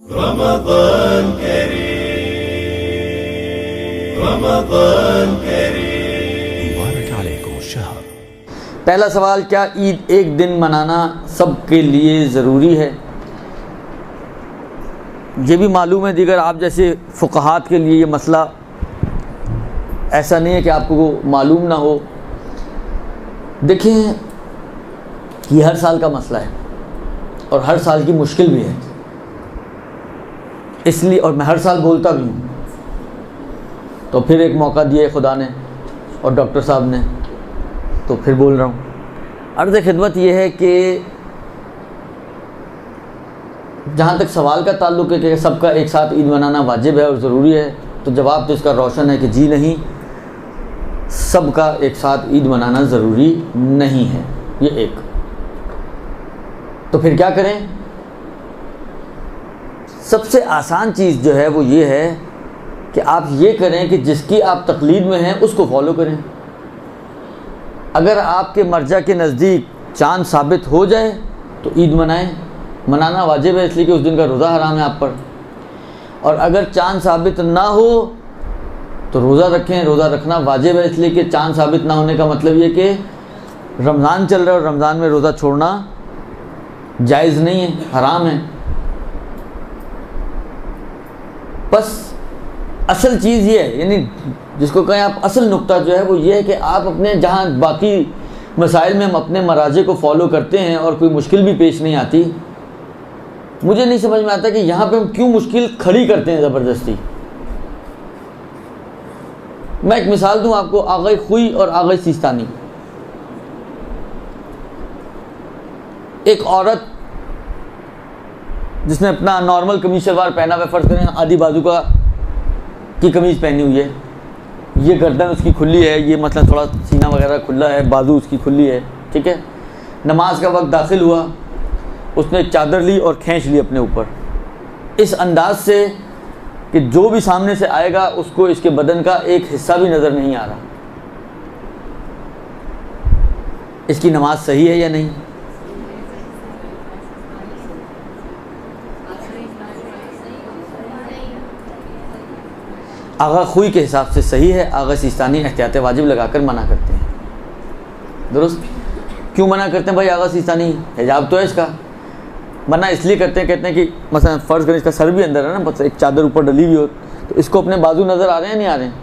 रमज़ान करीम, रमज़ान करीम, मुबारक अलैकुम शहर। पहला सवाल, क्या ईद एक दिन मनाना सबके लिए ज़रूरी है? ये भी मालूम है दीगर आप जैसे फ़ुक़हात के लिए ये मसला ऐसा नहीं है कि आपको मालूम ना हो। देखें, ये हर साल का मसला है और हर साल की मुश्किल भी है, इसलिए और मैं हर साल बोलता भी हूँ। तो फिर एक मौका दिया खुदा ने और डॉक्टर साहब ने, तो फिर बोल रहा हूँ। अर्ज़ खिदमत ये है कि जहाँ तक सवाल का ताल्लुक़ है कि सबका एक साथ ईद मनाना वाजिब है और ज़रूरी है, तो जवाब तो इसका रोशन है कि जी नहीं, सबका एक साथ ईद मनाना ज़रूरी नहीं है। ये एक। तो फिर क्या करें? सबसे आसान चीज़ जो है वो ये है कि आप ये करें कि जिसकी आप तक़लीद में हैं उसको फॉलो करें। अगर आपके मर्जा के नज़दीक चाँद साबित हो जाए तो ईद मनाएं। मनाना वाजिब है इसलिए कि उस दिन का रोज़ा हराम है आप पर। और अगर चाँद साबित ना हो तो रोज़ा रखें। रोज़ा रखना वाजिब है इसलिए कि चाँद साबित ना होने का मतलब ये कि रमज़ान चल रहा है और रमज़ान में रोज़ा छोड़ना जायज़ नहीं है, हराम है। बस असल चीज़ ये है, यानी जिसको कहें आप असल नुक्ता जो है वो ये है कि आप अपने जहाँ बाकी मसाइल में हम अपने मराजे को फॉलो करते हैं और कोई मुश्किल भी पेश नहीं आती, मुझे नहीं समझ में आता कि यहाँ पे हम क्यों मुश्किल खड़ी करते हैं ज़बरदस्ती। मैं एक मिसाल दूँ आपको, आग़ाए खुई और आग़ाए सिस्तानी। एक औरत जिसने अपना नॉर्मल कमीज शलवार पहना हुआ, फ़र्ज़ करें आधी बाजू का की कमीज़ पहनी हुई है, ये गर्दन उसकी खुली है, ये मतलब थोड़ा सीना वगैरह खुला है, बाजू उसकी खुली है, ठीक है। नमाज का वक्त दाखिल हुआ, उसने एक चादर ली और खींच ली अपने ऊपर, इस अंदाज से कि जो भी सामने से आएगा उसको इसके बदन का एक हिस्सा भी नज़र नहीं आ रहा। इसकी नमाज सही है या नहीं? आगा खुई के हिसाब से सही है। आगा सिस्तानी एहतियात वाजिब लगाकर मना करते हैं। दुरुस्त। क्यों मना करते हैं भाई? आगा सिस्तानी हिजाब तो है इसका, मना इसलिए करते हैं, कहते हैं कि मसलन फ़र्ज़ करें इसका सर भी अंदर है ना, बस एक चादर ऊपर डली हुई हो तो इसको अपने बाजू नज़र आ रहे हैं नहीं आ रहे हैं?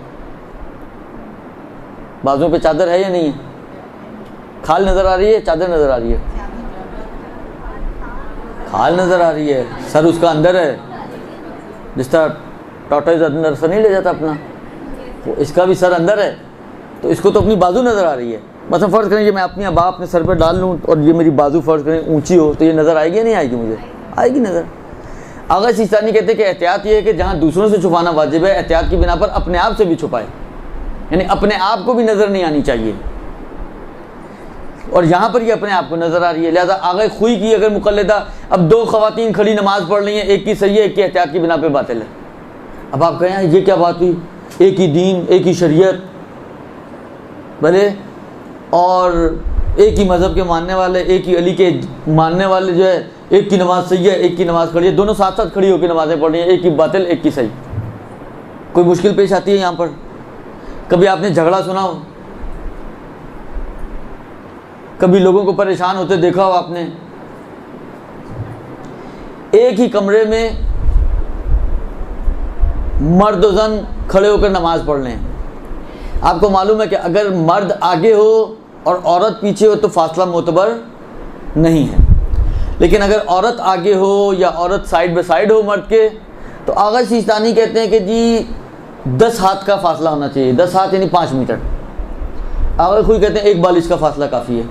बाजुओं पे चादर है या नहीं है? खाल नज़र आ रही है, चादर नज़र आ रही है? खाल नज़र आ रही है, सर उसका अंदर है। जिस तरह टॉर्टोइज़ अंदर सर नहीं ले जाता अपना, वो इसका भी सर अंदर है, तो इसको तो अपनी बाजू नज़र आ रही है। मतलब फ़र्ज़ करें कि मैं अपनी अबा अपने सर पर डाल लूँ और ये मेरी बाजू फ़र्ज़ करें ऊंची हो, तो ये नज़र आएगी या नहीं आएगी? मुझे आएगी नज़र। आगा सिस्तानी कहते हैं कि एहतियात ये है कि जहाँ दूसरों से छुपाना वाजिब है, एहतियात की बिना पर अपने आप से भी छुपाए, यानी अपने आप को भी नज़र नहीं आनी चाहिए। और यहाँ पर ये अपने आप को नज़र आ रही है, लिहाजा आगे खुई की अगर मुक़ल्लिदा, अब दो ख़वातीन खड़ी नमाज़ पढ़ रही हैं, एक की सही है, एक की एहतियात की बिना पर बातिल है। अब आप कहें ये क्या बात हुई? एक ही दीन, एक ही शरीयत, भले और एक ही मज़हब के मानने वाले, एक ही अली के मानने वाले जो है, एक की नमाज़ सही है, एक की नमाज़ खड़ी है, दोनों साथ साथ खड़ी होकर नमाज़ें पढ़ रही हैं, एक की बातिल एक की सही। कोई मुश्किल पेश आती है यहाँ पर? कभी आपने झगड़ा सुना हो? कभी लोगों को परेशान होते देखा हो आपने? एक ही कमरे में मर्द और ज़न खड़े होकर नमाज़ पढ़ लें। आपको मालूम है कि अगर मर्द आगे हो और औरत पीछे हो तो फासला मोतबर नहीं है, लेकिन अगर औरत आगे हो या औरत साइड बाय साइड हो मर्द के, तो आगा सिस्तानी कहते हैं कि जी 10 हाथ का फासला होना चाहिए। 10 हाथ यानी 5 मीटर। आगा खुई कहते हैं 1 बालिश का फासला काफ़ी है।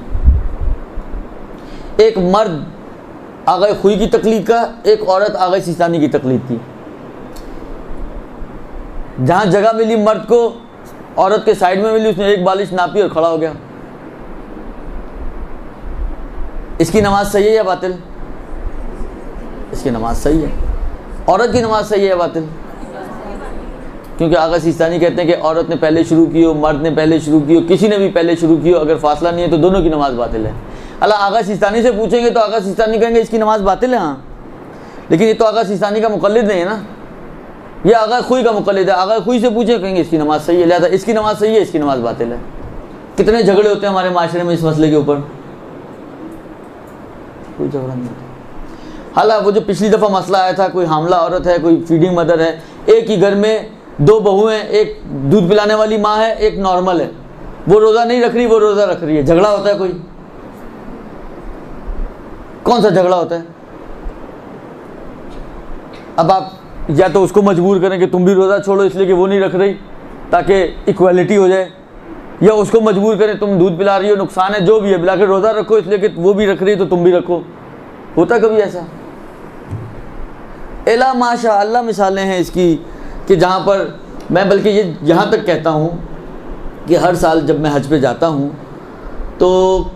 एक मर्द आगा खुई की तकलीद का, एक औरत आगा सिस्तानी की तकलीद की। जहाँ जगह मिली मर्द को, औरत के साइड में मिली, उसने 1 बालिश नापी और खड़ा हो गया। इसकी नमाज सही है या बातिल? इसकी नमाज सही है। औरत की नमाज सही है या बातिल? क्योंकि आगा सिस्तानी कहते हैं कि औरत ने पहले शुरू की हो, मर्द ने पहले शुरू की हो, किसी ने भी पहले शुरू की हो, अगर फासला नहीं है तो दोनों की नमाज बातिल है। अल्लाह आगा सिस्तानी से पूछेंगे तो आगा सिस्तानी कहेंगे इसकी नमाज बातिल है। हाँ, लेकिन ये तो आगा सिस्तानी का मुक़ल्लिद नहीं है ना, ये आगा खुई का मुक़ल्लिद है। आगा खुई से पूछे कहेंगे इसकी नमाज़ सही है, लिहाजा इसकी नमाज़ सही है, इसकी नमाज़ बातिल है। कितने झगड़े होते हैं हमारे माशरे में इस मसले के ऊपर, कोई झगड़ा नहीं होता। हालांकि वो जो पिछली दफ़ा मसला आया था, कोई हामला औरत है, कोई फीडिंग मदर है, एक ही घर में 2 बहू हैं, एक दूध पिलाने वाली माँ है, एक नॉर्मल है, वो रोज़ा नहीं रख रही, वो रोज़ा रख रही है, झगड़ा होता है कोई? कौन सा झगड़ा होता है? अब आप या तो उसको मजबूर करें कि तुम भी रोज़ा छोड़ो इसलिए कि वो नहीं रख रही, ताकि इक्वालिटी हो जाए, या उसको मजबूर करें तुम दूध पिला रही हो, नुकसान है जो भी है, पिला के रोज़ा रखो इसलिए कि वो भी रख रही है तो तुम भी रखो। होता कभी ऐसा? एला माशा अल्लाह मिसालें हैं इसकी कि जहाँ पर मैं बल्कि ये यहाँ तक कहता हूँ कि हर साल जब मैं हज पे जाता हूँ तो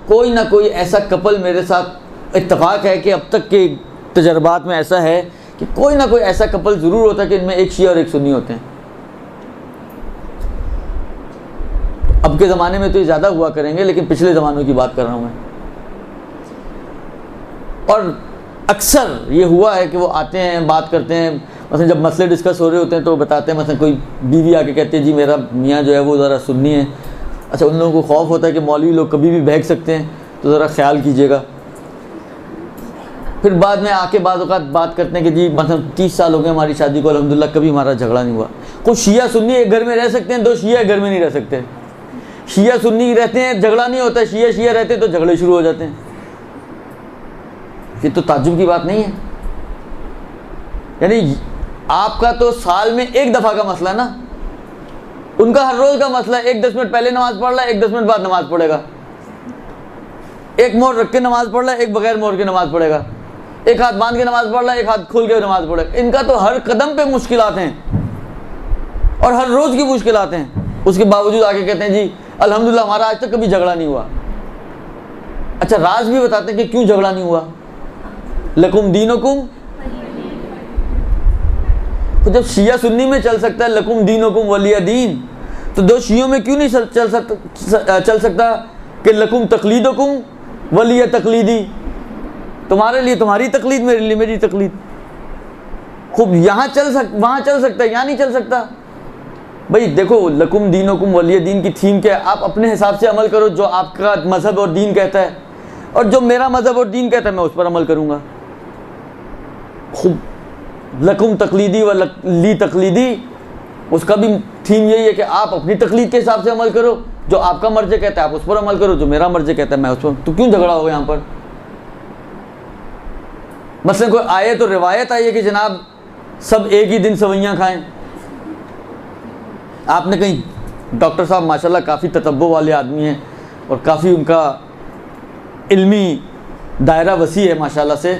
कोई ना कोई ऐसा कपल मेरे साथ इत्तेफाक है कि अब तक के तजर्बात में ऐसा है कि कोई ना कोई ऐसा कपल ज़रूर होता है कि इनमें एक शिया और एक सुन्नी होते हैं। अब के ज़माने में तो ये ज़्यादा हुआ करेंगे, लेकिन पिछले ज़मानों की बात कर रहा हूँ मैं। और अक्सर ये हुआ है कि वो आते हैं, बात करते हैं, मतलब जब मसले डिस्कस हो रहे होते हैं तो बताते हैं, मतलब कोई बीवी आके कहती है जी मेरा मियाँ जो है वो ज़रा सुन्नी है। अच्छा, उन लोगों को खौफ होता है कि मौलवी लोग कभी भी बहक सकते हैं, तो ज़रा ख्याल कीजिएगा। फिर बाद में आके बाद औक़ात बात करते हैं कि जी मतलब 30 साल हो गए हमारी शादी को, अल्हम्दुलिल्लाह कभी हमारा झगड़ा नहीं हुआ। कुछ शिया सुन्नी एक घर में रह सकते हैं, 2 शिया एक घर में नहीं रह सकते। शिया सुन्नी रहते हैं झगड़ा नहीं होता, शिया शिया रहते हैं तो झगड़े शुरू हो जाते हैं। ये तो ताज्जुब की बात नहीं है। यानी आपका तो साल में एक दफ़ा का मसला है ना, उनका हर रोज़ का मसला है। एक 10 मिनट पहले नमाज़ पढ़ रहा है, एक 10 मिनट बाद नमाज़ पढ़ेगा, एक मोड़ रख के नमाज़ पढ़ रहा है, एक बगैर मोड़ के नमाज़ पढ़ेगा, एक हाथ बांध के नमाज़ पढ़ रहा है, एक हाथ खोल के नमाज़ पढ़ेगा। इनका तो हर कदम पे मुश्किलात हैं और हर रोज़ की मुश्किलात हैं। उसके बावजूद आके कहते हैं जी अल्हम्दुलिल्लाह हमारा आज तक कभी झगड़ा नहीं हुआ। अच्छा, राज भी बताते हैं कि क्यों झगड़ा नहीं हुआ। लकुम दीनुकुम, तो जब शिया सुन्नी में चल सकता है लकुम दीनुकुम वलिया दीन, तो 2 शियों में क्यों नहीं चल सकता कि लकुम तकलीदुकुम वलिया तकलीदी, तुम्हारे लिए तुम्हारी तकलीद, मेरे लिए मेरी तकलीद। खूब यहाँ वहाँ चल सकता है, यहाँ नहीं चल सकता। भाई देखो, लकुम दीनुकुम वलिया दीन की थीम क्या है? आप अपने हिसाब से अमल करो जो आपका मज़हब और दीन कहता है, और जो मेरा मज़हब और दीन कहता है मैं उस पर अमल करूँगा। खूब लकुम तकलीदी व ली तकलीदी, उसका भी थीम यही है कि आप अपनी तकलीद के हिसाब से अमल करो, जो आपका मर्ज़ कहता है आप उस पर अमल करो, जो मेरा मर्ज़ कहता है मैं उस पर। तो क्यों झगड़ा होगा यहाँ पर? मसलन कोई आए तो रिवायत आई है कि जनाब सब एक ही दिन सवैयाँ खाएं। आपने कहीं डॉक्टर साहब माशाल्लाह काफ़ी ततब्बो वाले आदमी हैं और काफ़ी उनका इल्मी दायरा वसी है माशाल्लाह से,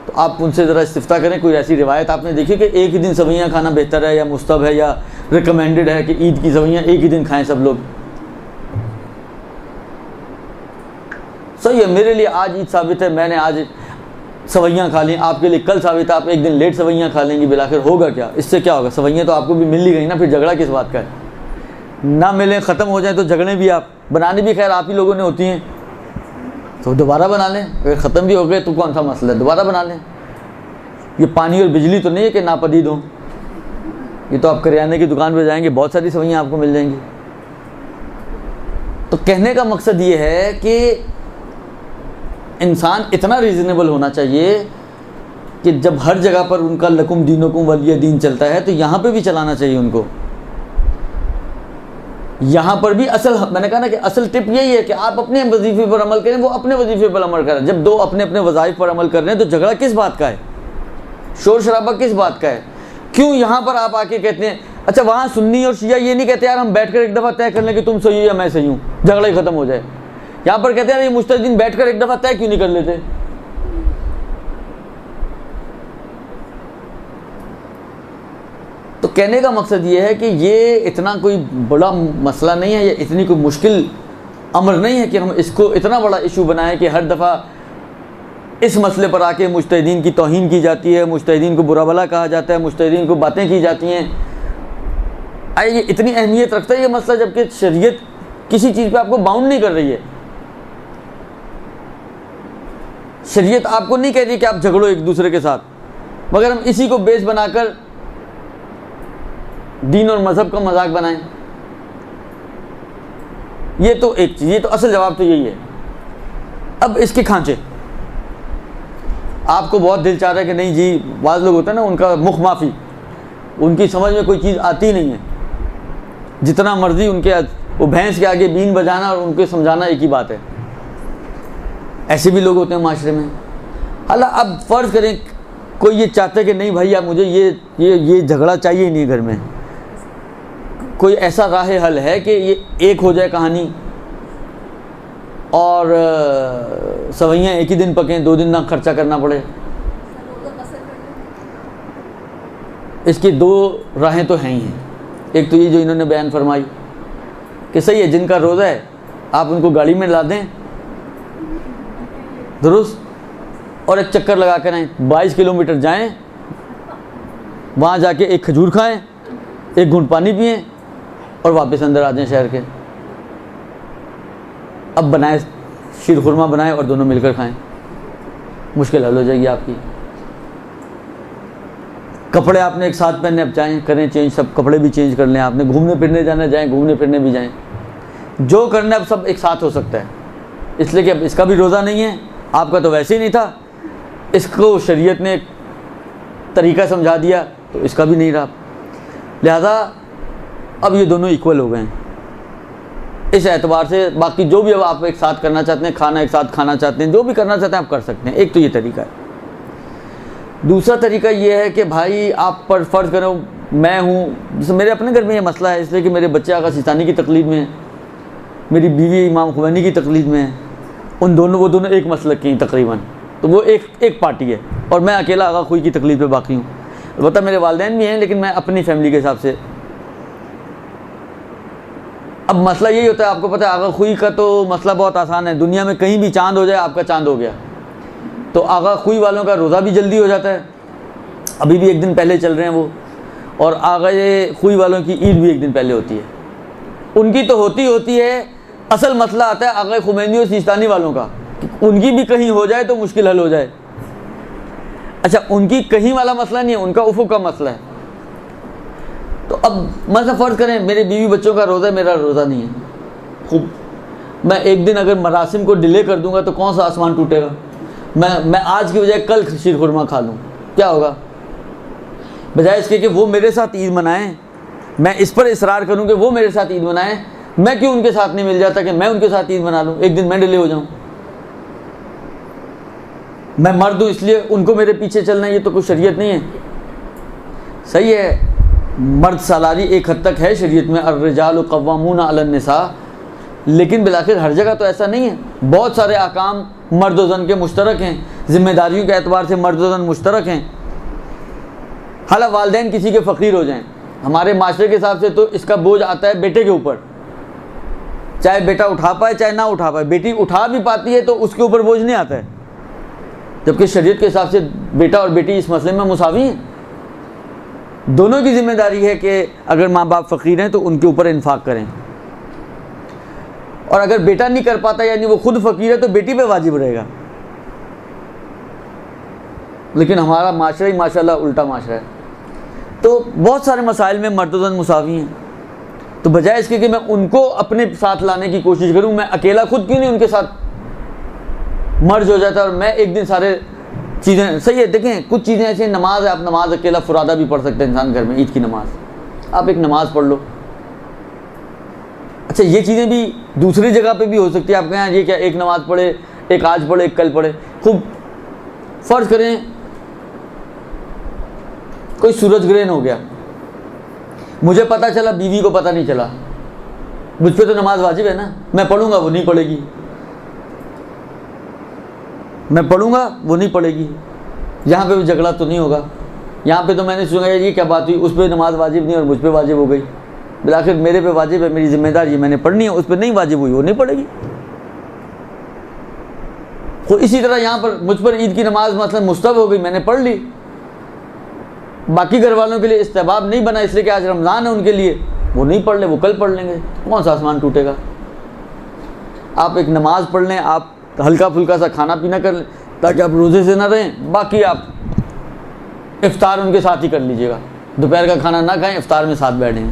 तो आप उनसे ज़रा इस्तिफ्ता करें, कोई ऐसी रिवायत आपने देखी कि एक ही दिन सवैयाँ खाना बेहतर है या मुस्तहब है या रिकमेंडेड है कि ईद की सवैयाँ एक ही दिन खाएं सब लोग? सही है, मेरे लिए आज ईद साबित है, मैंने आज सवैयाँ खा ली, आपके लिए कल साबित है आप एक दिन लेट सवैयाँ खा लेंगी, बिलाखिर होगा क्या? इससे क्या होगा? सवैयाँ तो आपको भी मिल ही गई ना, फिर झगड़ा किस बात का है? ना मिले, ख़त्म हो जाए तो झगड़े भी आप बनानी भी खैर आप ही लोगों ने होती हैं, तो दोबारा बना लें। अगर ख़त्म भी हो गए तो कौन सा मसला है, दोबारा बना लें। ये पानी और बिजली तो नहीं है कि नापदीद हों, ये तो आप करियाने की दुकान पर जाएंगे बहुत सारी सवैयाँ आपको मिल जाएंगी। तो कहने का मकसद ये है कि इंसान इतना रीज़नेबल होना चाहिए कि जब हर जगह पर उनका लकुम दीनुकुम वलिया दीन चलता है तो यहाँ पे भी चलाना चाहिए उनको। यहाँ पर भी असल, मैंने कहा ना कि असल टिप यही है कि आप अपने वजीफे पर अमल करें, वो अपने वजीफे पर अमल करें। जब 2 अपने अपने वज़ाइफ पर अमल कर रहे हैं तो झगड़ा किस बात का है, शोर शराबा किस बात का है? क्यों यहाँ पर आप आके कहते हैं अच्छा वहाँ सुन्नी और शिया ये नहीं कहते यार हम बैठ कर एक दफ़ा तय कर लें कि तुम सही हो या मैं सही हूँ, झगड़ा ही ख़त्म हो जाए। यहाँ पर कहते हैं ये मुस्तहिदीन बैठकर एक दफ़ा तय क्यों नहीं कर लेते? तो कहने का मकसद ये है कि ये इतना कोई बड़ा मसला नहीं है, ये इतनी कोई मुश्किल अमर नहीं है कि हम इसको इतना बड़ा इशू बनाएं कि हर दफ़ा इस मसले पर आके मुजतहिदीन की तौहीन की जाती है, मुजतहिदीन को बुरा भला कहा जाता है, मुजतहिदीन को बातें की जाती हैं। आए ये इतनी अहमियत रखता है ये मसला, जबकि शरीयत किसी चीज़ पे आपको बाउंड नहीं कर रही है। शरीयत आपको नहीं कह रही कि आप झगड़ो एक दूसरे के साथ, मगर हम इसी को बेस बनाकर दीन और मज़हब का मजाक बनाएं। ये तो एक चीज़, ये तो असल जवाब तो यही है। अब इसके खांचे, आपको बहुत दिल चाह रहा है कि नहीं जी, बाज़ लोग होते हैं ना उनका मुख माफ़ी, उनकी समझ में कोई चीज़ आती नहीं है, जितना मर्जी उनके वो भैंस के आगे बीन बजाना और उनको समझाना एक ही बात है। ऐसे भी लोग होते हैं माशरे में। हालांकि अब फ़र्ज़ करें कोई ये चाहता है कि नहीं भाई, अब मुझे ये झगड़ा चाहिए ही नहीं घर में, कोई ऐसा राह हल है कि ये एक हो जाए कहानी और सवैयाँ एक ही दिन पकें, 2 दिन ना खर्चा करना पड़े। इसकी 2 राहें तो हैं ही हैं। एक तो ये जो इन्होंने बयान फरमाई कि सही है, जिनका रोज़ा है आप उनको गाड़ी में ला दें दुरुस्त, और एक चक्कर लगा कर आएँ, 22 किलोमीटर जाएं, वहाँ जाके एक खजूर खाएं, एक घूंट पानी पिएं और वापस अंदर आ जाएं शहर के। अब बनाए शीर खुरमा बनाएं और दोनों मिलकर खाएं, मुश्किल हल हो जाएगी आपकी। कपड़े आपने एक साथ पहनने, अब जाएं करें चेंज, सब कपड़े भी चेंज कर लें। आपने घूमने फिरने जाना, जाएं घूमने फिरने भी जाएं, जो करना अब सब एक साथ हो सकता है। इसलिए कि अब इसका भी रोज़ा नहीं है, आपका तो वैसे ही नहीं था, इसको शरीयत ने तरीका समझा दिया तो इसका भी नहीं रहा। लिहाजा अब ये दोनों इक्वल हो गए हैं इस एतबार से। बाकी जो भी अब आप एक साथ करना चाहते हैं, खाना एक साथ खाना चाहते हैं, जो भी करना चाहते हैं आप कर सकते हैं। एक तो ये तरीका है। दूसरा तरीका ये है कि भाई आप पर फ़र्ज़ करो मैं हूँ, जैसे मेरे अपने घर में ये मसला है, इसलिए कि मेरे बच्चे आगा सिस्तानी की तकलीद में हैं, मेरी बीवी इमाम खुमैनी की तकलीद में है, वो दोनों एक मसलक की तकरीबन, तो वो एक पार्टी है, और मैं अकेला आगा खुई की तकलीफ पे बाकी हूँ। अलबत्ता मेरे वालिदैन भी हैं, लेकिन मैं अपनी फैमिली के हिसाब से। अब मसला यही होता है, आपको पता है आगा खुई का तो मसला बहुत आसान है। दुनिया में कहीं भी चांद हो जाए आपका चांद हो गया, तो आगा खुई वालों का रोज़ा भी जल्दी हो जाता है, अभी भी एक दिन पहले चल रहे हैं वो, और आगा खुई वालों की ईद भी एक दिन पहले होती है। उनकी तो होती है, असल मसला आता है आगा खुमैनी और सिस्तानी वालों का, उनकी भी कहीं हो जाए तो मुश्किल हल हो जाए। अच्छा, उनकी कहीं वाला मसला नहीं है, उनका उफुक का मसला है। तो अब मतलब फ़र्ज़ करें मेरे बीवी बच्चों का रोज़ा है, मेरा रोज़ा नहीं है, खूब मैं एक दिन अगर मरासिम को डिले कर दूंगा तो कौन सा आसमान टूटेगा। मैं आज की बजाय कल शीर खुरमा खा लूँ, क्या होगा? बजाय इसके कि वो मेरे साथ ईद मनाएं, मैं इस पर इसरार करूँ कि वो मेरे साथ ईद मनाएं, मैं क्यों उनके साथ नहीं मिल जाता कि मैं उनके साथ ईद मना लूँ, एक दिन मैं डिले हो जाऊँ। मैं मर्द हूँ इसलिए उनको मेरे पीछे चलना, ये तो कोई शरीयत नहीं है। सही है, मर्द सालारी एक हद तक है शरीयत में, अर्रिजालु क़व्वामून अलन निसा, लेकिन बिलाखिर हर जगह तो ऐसा नहीं है। बहुत सारे अहकाम मर्द और ज़न के मुश्तरक हैं, ज़िम्मेदारियों के एतबार से मर्द और ज़न मुश्तरक हैं। हालांकि वालिदैन किसी के फ़कीर हो जाएं, हमारे माशरे के हिसाब से तो इसका बोझ आता है बेटे के ऊपर, चाहे बेटा उठा पाए चाहे ना उठा पाए। बेटी उठा भी पाती है तो उसके ऊपर बोझ नहीं आता है, जबकि शरीयत के हिसाब से बेटा और बेटी इस मसले में मुसावी हैं। दोनों की जिम्मेदारी है कि अगर माँ बाप फ़कीर हैं तो उनके ऊपर इन्फाक करें, और अगर बेटा नहीं कर पाता यानी वो खुद फ़कीर है तो बेटी पे वाजिब रहेगा। लेकिन हमारा माशरा ही माशाल्लाह उल्टा माशरा है। तो बहुत सारे मसाइल में मर्द और ज़न मुसावी हैं, तो बजाय इसके कि मैं उनको अपने साथ लाने की कोशिश करूँ, मैं अकेला खुद क्यों नहीं उनके साथ मर्ज हो जाता और मैं एक दिन सारे चीज़ें। सही है, देखें कुछ चीज़ें ऐसी, नमाज है, आप नमाज अकेला फुरादा भी पढ़ सकते हैं इंसान घर में, ईद की नमाज आप एक नमाज पढ़ लो। अच्छा, ये चीज़ें भी दूसरी जगह पे भी हो सकती है। आप कहें ये क्या, एक नमाज पढ़े, एक आज पढ़े, एक कल पढ़े। खूब फ़र्ज़ करें कोई सूरज ग्रहण हो गया, मुझे पता चला, बीवी को पता नहीं चला, मुझ पर तो नमाज वाजिब है ना, मैं पढ़ूंगा वो नहीं पढ़ेगी, मैं पढ़ूंगा वो नहीं पढ़ेगी। यहाँ पे भी झगड़ा तो नहीं होगा, यहाँ पे तो मैंने सुना ये क्या बात हुई, उस पर नमाज वाजिब नहीं और मुझ पर वाजिब हो गई। बिलाखिर मेरे पे वाजिब है, मेरी जिम्मेदारी है, मैंने पढ़नी है, उस पर नहीं वाजिब हुई, वो नहीं पढ़ेगी। तो इसी तरह यहाँ पर मुझ पर ईद की नमाज मतलब मुस्तहब हो गई, मैंने पढ़ ली, बाकी घर वालों के लिए इस्तेहबाब नहीं बना इसलिए कि आज रमज़ान है उनके लिए, वो नहीं पढ़ ले, वो कल पढ़ लेंगे, कौन सा आसमान टूटेगा। आप एक नमाज पढ़ लें, आप हल्का फुल्का सा खाना पीना कर लें ताकि आप रोज़े से ना रहें, बाकी आप इफ्तार उनके साथ ही कर लीजिएगा, दोपहर का खाना ना खाएं, इफ्तार में साथ बैठें।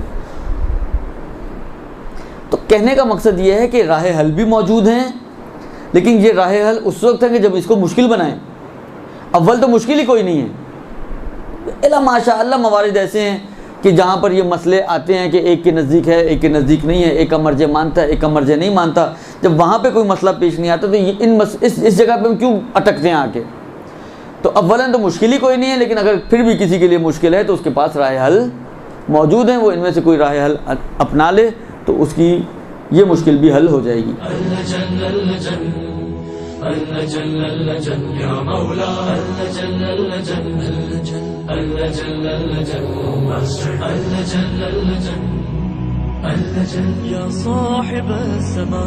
तो कहने का मकसद ये है कि राह हल भी मौजूद हैं, लेकिन ये राह हल उस वक्त है कि जब इसको मुश्किल बनाएं। अव्वल तो मुश्किल ही कोई नहीं है। अल्लाह माशाअल्लाह मवारिद ऐसे हैं कि जहाँ पर ये मसले आते हैं कि एक के नज़दीक है, एक के नज़दीक नहीं है, एक का मर्ज़े मानता है, एक का मर्ज़े नहीं मानता। जब वहाँ पे कोई मसला पेश नहीं आता तो ये इस जगह पे हम क्यों अटकते हैं आके? तो अव्वलन तो मुश्किल ही कोई नहीं है, लेकिन अगर फिर भी किसी के लिए मुश्किल है तो उसके पास राह हल मौजूद हैं, वो इनमें से कोई राह हल अपना ले तो उसकी ये मुश्किल भी हल हो जाएगी। या साहिब समा